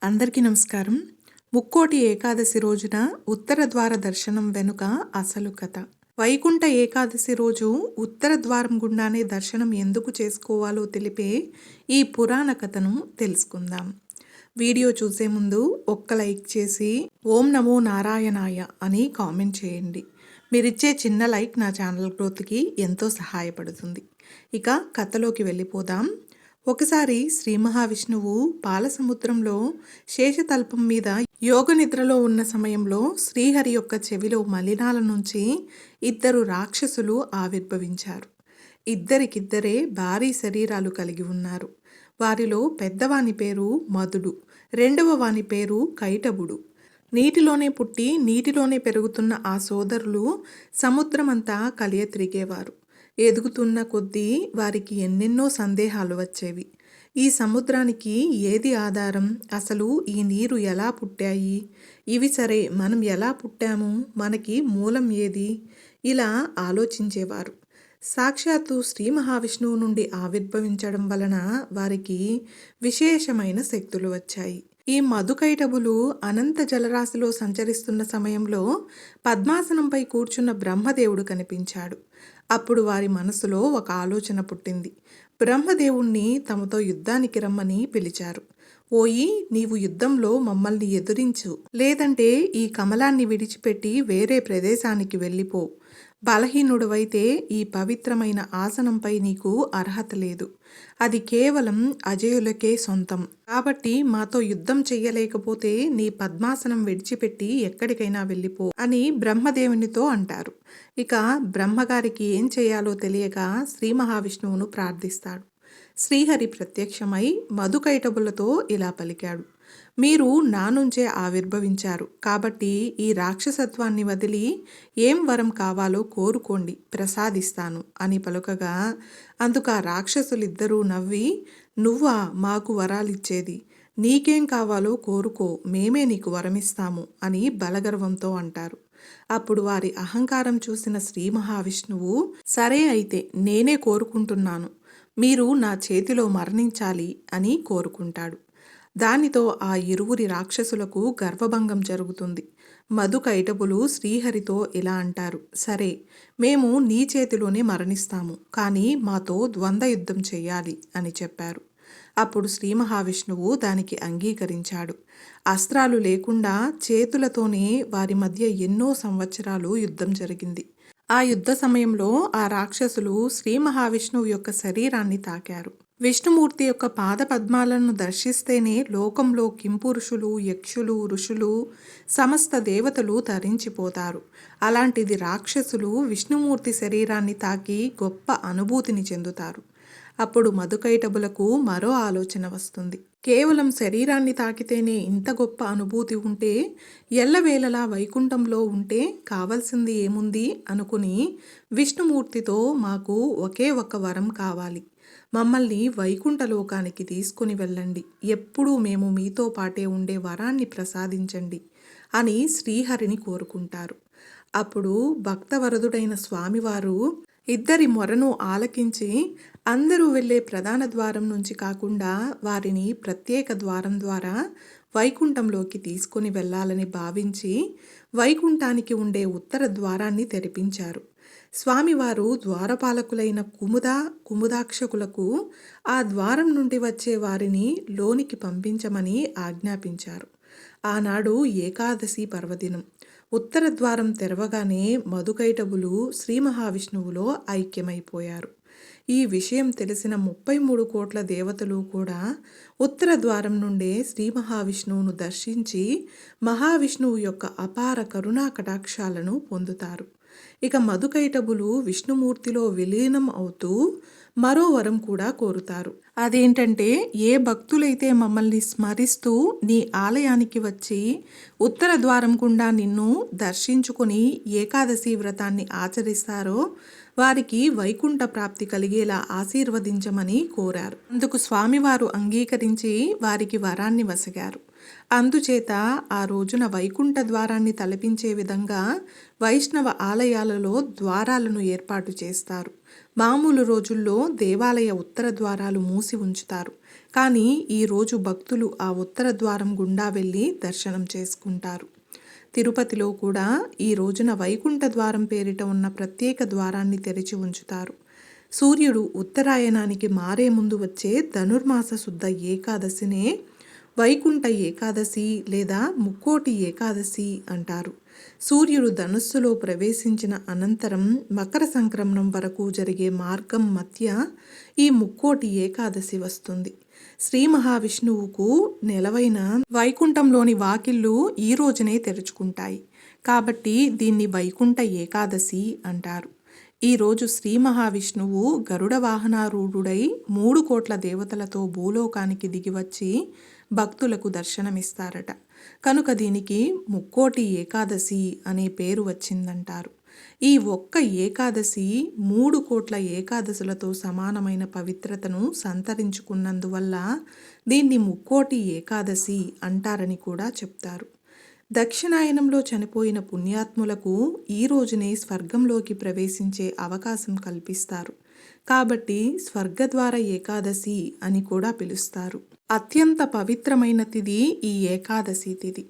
అందరికీ నమస్కారం. ముక్కోటి ఏకాదశి రోజున ఉత్తర ద్వార దర్శనం వెనుక అసలు కథ. వైకుంఠ ఏకాదశి రోజు ఉత్తర ద్వారం గుండానే దర్శనం ఎందుకు చేసుకోవాలో తెలిపే ఈ పురాణ కథను తెలుసుకుందాం. వీడియో చూసే ముందు ఒక్క లైక్ చేసి ఓం నమో నారాయణాయ అని కామెంట్ చేయండి. మీరిచ్చే చిన్న లైక్ నా ఛానల్ గ్రోత్కి ఎంతో సహాయపడుతుంది. ఇక కథలోకి వెళ్ళిపోదాం. ఒకసారి శ్రీ మహావిష్ణువు పాలసముద్రంలో శేషతల్పం మీద యోగ నిద్రలో ఉన్న సమయంలో శ్రీహరి యొక్క చెవిలో మలినాల నుంచి ఇద్దరు రాక్షసులు ఆవిర్భవించారు. ఇద్దరికిద్దరే భారీ శరీరాలు కలిగి ఉన్నారు. వారిలో పెద్దవాని పేరు మధుడు, రెండవ వాని పేరు కైటభుడు. నీటిలోనే పుట్టి నీటిలోనే పెరుగుతున్న ఆ సోదరులు సముద్రమంతా కలియ తిరిగేవారు. ఎదుగుతున్న కొద్దీ వారికి ఎన్నెన్నో సందేహాలు వచ్చేవి. ఈ సముద్రానికి ఏది ఆధారం? అసలు ఈ నీరు ఎలా పుట్టాయి? ఇవి సరే, మనం ఎలా పుట్టాము? మనకి మూలం ఏది? ఇలా ఆలోచించేవారు. సాక్షాత్తు శ్రీ మహావిష్ణువు నుండి ఆవిర్భవించడం వలన వారికి విశేషమైన శక్తులు వచ్చాయి. ఈ మధుకైటభులు అనంత జలరాశిలో సంచరిస్తున్న సమయంలో పద్మాసనంపై కూర్చున్న బ్రహ్మదేవుడు కనిపించాడు. అప్పుడు వారి మనసులో ఒక ఆలోచన పుట్టింది. బ్రహ్మదేవుణ్ణి తమతో యుద్ధానికి రమ్మని పిలిచారు. ఓయి, నీవు యుద్ధంలో మమ్మల్ని ఎదురించు, లేదంటే ఈ కమలాన్ని విడిచిపెట్టి వేరే ప్రదేశానికి వెళ్ళిపో. బలహీనుడవైతే ఈ పవిత్రమైన ఆసనంపై నీకు అర్హత లేదు. అది కేవలం అజేయులకే సొంతం. కాబట్టి మాతో యుద్ధం చెయ్యలేకపోతే నీ పద్మాసనం విడిచిపెట్టి ఎక్కడికైనా వెళ్ళిపో అని బ్రహ్మదేవునితో అంటారు. ఇక బ్రహ్మగారికి ఏం చేయాలో తెలియక శ్రీ మహావిష్ణువును ప్రార్థిస్తాడు. శ్రీహరి ప్రత్యక్షమై మధుకైటభులతో ఇలా పలికాడు. మీరు నా నుంచే ఆవిర్భవించారు, కాబట్టి ఈ రాక్షసత్వాన్ని వదిలి ఏం వరం కావాలో కోరుకోండి, ప్రసాదిస్తాను అని పలుకగా అందుకు ఆ రాక్షసులిద్దరూ నవ్వి, నువ్వా మాకు వరాలిచ్చేది? నీకేం కావాలో కోరుకో, మేమే నీకు వరమిస్తాము అని బలగర్వంతో అంటారు. అప్పుడు వారి అహంకారం చూసిన శ్రీ మహావిష్ణువు, సరే అయితే నేనే కోరుకుంటున్నాను, మీరు నా చేతిలో మరణించాలి అని కోరుకుంటాడు. దానితో ఆ ఇరువురి రాక్షసులకు గర్వభంగం జరుగుతుంది. మధుకైటభులు శ్రీహరితో ఇలా అంటారు, సరే, మేము నీ చేతిలోనే మరణిస్తాము, కానీ మాతో ద్వంద్వ యుద్ధం చెయ్యాలి అని చెప్పారు. అప్పుడు శ్రీ మహావిష్ణువు దానికి అంగీకరించాడు. అస్త్రాలు లేకుండా చేతులతోనే వారి మధ్య ఎన్నో సంవత్సరాలు యుద్ధం జరిగింది. ఆ యుద్ధ సమయంలో ఆ రాక్షసులు శ్రీ మహావిష్ణువు యొక్క శరీరాన్ని తాకారు. విష్ణుమూర్తి యొక్క పాద పద్మాలను దర్శిస్తేనే లోకంలో కింపురుషులు, యక్షులు, ఋషులు, సమస్త దేవతలు తరించిపోతారు. అలాంటిది రాక్షసులు విష్ణుమూర్తి శరీరాన్ని తాకి గొప్ప అనుభూతిని చెందుతారు. అప్పుడు మధుకైటభులకు మరో ఆలోచన వస్తుంది. కేవలం శరీరాన్ని తాకితేనే ఇంత గొప్ప అనుభూతి ఉంటే ఎల్లవేళలా వైకుంఠంలో ఉంటే కావాల్సింది ఏముంది అనుకుని విష్ణుమూర్తితో, మాకు ఒకే ఒక్క వరం కావాలి, మమ్మల్ని వైకుంఠ లోకానికి తీసుకుని వెళ్ళండి, ఎప్పుడూ మేము మీతో పాటే ఉండే వరాన్ని ప్రసాదించండి అని శ్రీహరిని కోరుకుంటారు. అప్పుడు భక్తవరదుడైన స్వామివారు ఇద్దరి మొరను ఆలకించి అందరూ వెళ్ళే ప్రధాన ద్వారం నుంచి కాకుండా వారిని ప్రత్యేక ద్వారం ద్వారా వైకుంఠంలోకి తీసుకుని వెళ్ళాలని భావించి వైకుంఠానికి ఉండే ఉత్తర ద్వారాన్ని తెరిపించారు. స్వామివారు ద్వారపాలకులైన కుముదాక్షకులకు ఆ ద్వారం నుండి వచ్చే వారిని లోనికి పంపించమని ఆజ్ఞాపించారు. ఆనాడు ఏకాదశి పర్వదినం. ఉత్తర ద్వారం తెరవగానే మధుకైటభులు శ్రీ మహావిష్ణువులో ఐక్యమైపోయారు. ఈ విషయం తెలిసిన 33 కోట్ల దేవతలు కూడా ఉత్తర ద్వారం నుండే శ్రీ మహావిష్ణువును దర్శించి మహావిష్ణువు యొక్క అపార కరుణా కటాక్షాలను పొందుతారు. ఇక మధుకైటభులు విష్ణుమూర్తిలో విలీనం అవుతూ మరో వరం కూడా కోరుతారు. అదేంటంటే, ఏ భక్తులైతే మమ్మల్ని స్మరిస్తూ నీ ఆలయానికి వచ్చి ఉత్తర ద్వారం గుండా నిన్ను దర్శించుకుని ఏకాదశి వ్రతాన్ని ఆచరిస్తారో వారికి వైకుంఠ ప్రాప్తి కలిగేలా ఆశీర్వదించమని కోరారు. అందుకు స్వామివారు అంగీకరించి వారికి వరాన్ని వసగారు. అందుచేత ఆ రోజున వైకుంఠ ద్వారాన్ని తలపించే విధంగా వైష్ణవ ఆలయాలలో ద్వారాలను ఏర్పాటు చేస్తారు. మామూలు రోజుల్లో దేవాలయ ఉత్తర ద్వారాలు మూసి ఉంచుతారు. కానీ ఈరోజు భక్తులు ఆ ఉత్తర ద్వారం గుండా వెళ్ళి దర్శనం చేసుకుంటారు. తిరుపతిలో కూడా ఈ రోజున వైకుంఠ ద్వారం పేరిట ఉన్న ప్రత్యేక ద్వారాన్ని తెరిచి ఉంచుతారు. సూర్యుడు ఉత్తరాయణానికి మారే ముందు వచ్చే ధనుర్మాస శుద్ధ ఏకాదశినే వైకుంఠ ఏకాదశి లేదా ముక్కోటి ఏకాదశి అంటారు. సూర్యుడు ధనుస్సులో ప్రవేశించిన అనంతరం మకర సంక్రమణం వరకు జరిగే మార్గం మధ్య ఈ ముక్కోటి ఏకాదశి వస్తుంది. శ్రీ మహావిష్ణువుకు నెలవైన వైకుంఠంలోని వాకిళ్ళు ఈ రోజునే తెరుచుకుంటాయి. కాబట్టి దీన్ని వైకుంఠ ఏకాదశి అంటారు. ఈరోజు శ్రీ మహావిష్ణువు గరుడ వాహనారూఢుడై 3 కోట్ల దేవతలతో భూలోకానికి దిగివచ్చి భక్తులకు దర్శనమిస్తారట. కనుక దీనికి ముక్కోటి ఏకాదశి అనే పేరు వచ్చిందంటారు. ఈ ఒక్క ఏకాదశి 3 కోట్ల ఏకాదశులతో సమానమైన పవిత్రతను సంతరించుకున్నందువల్ల దీన్ని ముక్కోటి ఏకాదశి అంటారని కూడా చెప్తారు. దక్షిణాయనంలో చనిపోయిన పుణ్యాత్ములకు ఈ రోజునే స్వర్గంలోకి ప్రవేశించే అవకాశం కల్పిస్తారు. కాబట్టి స్వర్గద్వార ఏకాదశి అని కూడా పిలుస్తారు. అత్యంత పవిత్రమైన తిథి ఈ ఏకాదశి తిథి.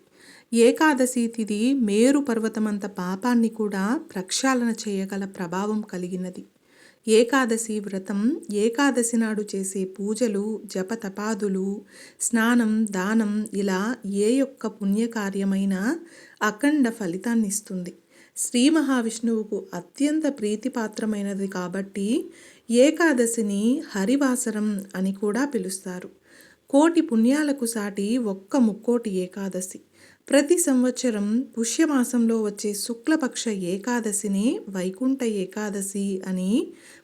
ఏకాదశి తిథి మేరు పర్వతమంత పాపాన్ని కూడా ప్రక్షాళన చేయగల ప్రభావం కలిగినది. ఏకాదశి వ్రతం, ఏకాదశి నాడు చేసే పూజలు, జపతపాదులు, స్నానం, దానం ఇలా ఏ యొక్క పుణ్యకార్యమైనా అఖండ ఫలితాన్నిస్తుంది. శ్రీ మహావిష్ణువుకు అత్యంత ప్రీతిపాత్రమైనది కాబట్టి ఏకాదశిని హరివాసరం అని కూడా పిలుస్తారు. కోటి పుణ్యాలకు సాటి ఒక్క ముక్కోటి ఏకాదశి. ప్రతి సంవత్సరం పుష్యమాసంలో వచ్చే శుక్లపక్ష ఏకాదశిని వైకుంఠ ఏకాదశి అని,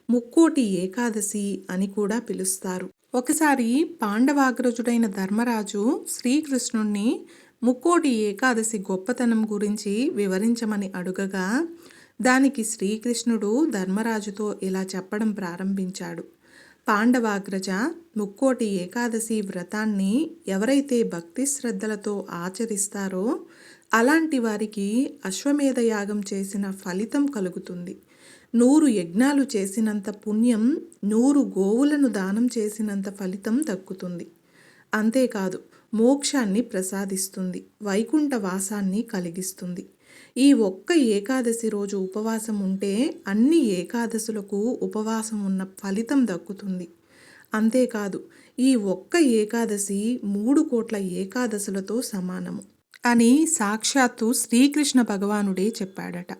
ముక్కోటి ఏకాదశి అని కూడా పిలుస్తారు. ఒకసారి పాండవాగ్రజుడైన ధర్మరాజు శ్రీకృష్ణుణ్ణి ముక్కోటి ఏకాదశి గొప్పతనం గురించి వివరించమని అడుగగా దానికి శ్రీకృష్ణుడు ధర్మరాజుతో ఇలా చెప్పడం ప్రారంభించాడు. పాండవాగ్రజ, ముక్కోటి ఏకాదశి వ్రతాన్ని ఎవరైతే భక్తి శ్రద్ధలతో ఆచరిస్తారో అలాంటి వారికి అశ్వమేధ యాగం చేసిన ఫలితం కలుగుతుంది. 100 యజ్ఞాలు చేసినంత పుణ్యం, 100 గోవులను దానం చేసినంత ఫలితం దక్కుతుంది. అంతేకాదు మోక్షాన్ని ప్రసాదిస్తుంది, వైకుంఠ వాసాన్ని కలిగిస్తుంది. ఈ ఒక్క ఏకాదశి రోజు ఉపవాసం ఉంటే అన్ని ఏకాదశులకు ఉపవాసం ఉన్న ఫలితం దక్కుతుంది. అంతేకాదు ఈ ఒక్క ఏకాదశి 3 కోట్ల ఏకాదశులతో సమానము అని సాక్షాత్తు శ్రీకృష్ణ భగవానుడే చెప్పాడట.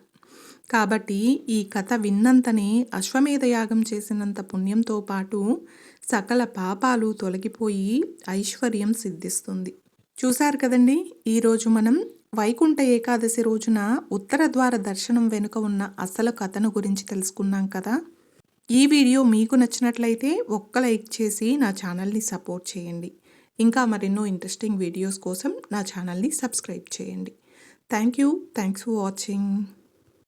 కాబట్టి ఈ కథ విన్నంతనే అశ్వమేధ యాగం చేసినంత పుణ్యంతో పాటు సకల పాపాలు తొలగిపోయి ఐశ్వర్యం సిద్ధిస్తుంది. చూశారు కదండి, ఈరోజు మనం వైకుంఠ ఏకాదశి రోజున ఉత్తర ద్వార దర్శనం వెనుక ఉన్న అసలు కథను గురించి తెలుసుకున్నాం కదా. ఈ వీడియో మీకు నచ్చినట్లయితే ఒక్క లైక్ చేసి నా ఛానల్ని సపోర్ట్ చేయండి. ఇంకా మరెన్నో ఇంట్రెస్టింగ్ వీడియోస్ కోసం నా ఛానల్ని సబ్స్క్రైబ్ చేయండి. Thanks for watching.